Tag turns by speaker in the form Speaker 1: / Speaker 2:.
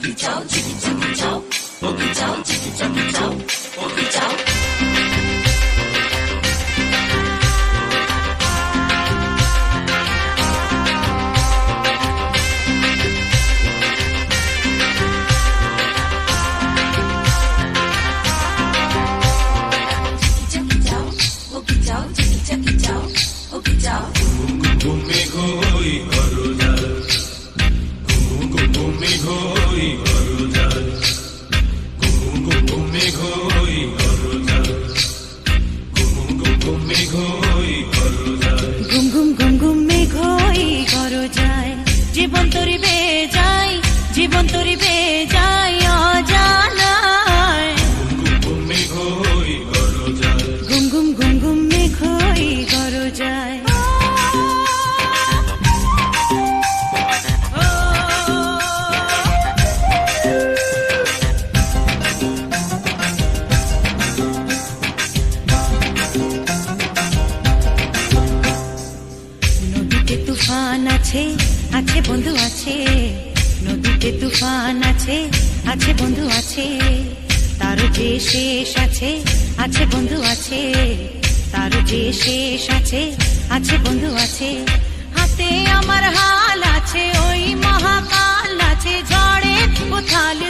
Speaker 1: Boogie Chow, Chicky Chucky Chow, Boogie Chow, Chicky Chucky Chow, Boogie Chow.
Speaker 2: জীবন তরিবে যাই, জীবন তরিবে যাই অজানায়। গুম গুম গুম গুম মেঘ হই গরজায়। নদীতে তুফান আছে, আছে বন্ধু আছে, নদীতে তুফান আছে, আছে বন্ধু আছে, তার যে শেষ আছে, আছে বন্ধু আছে, তার যে শেষ আছে, আছে বন্ধু আছে। হাতে আমার হাল আছে, ওই মহাকাল আছে, ঝড়ে উথাল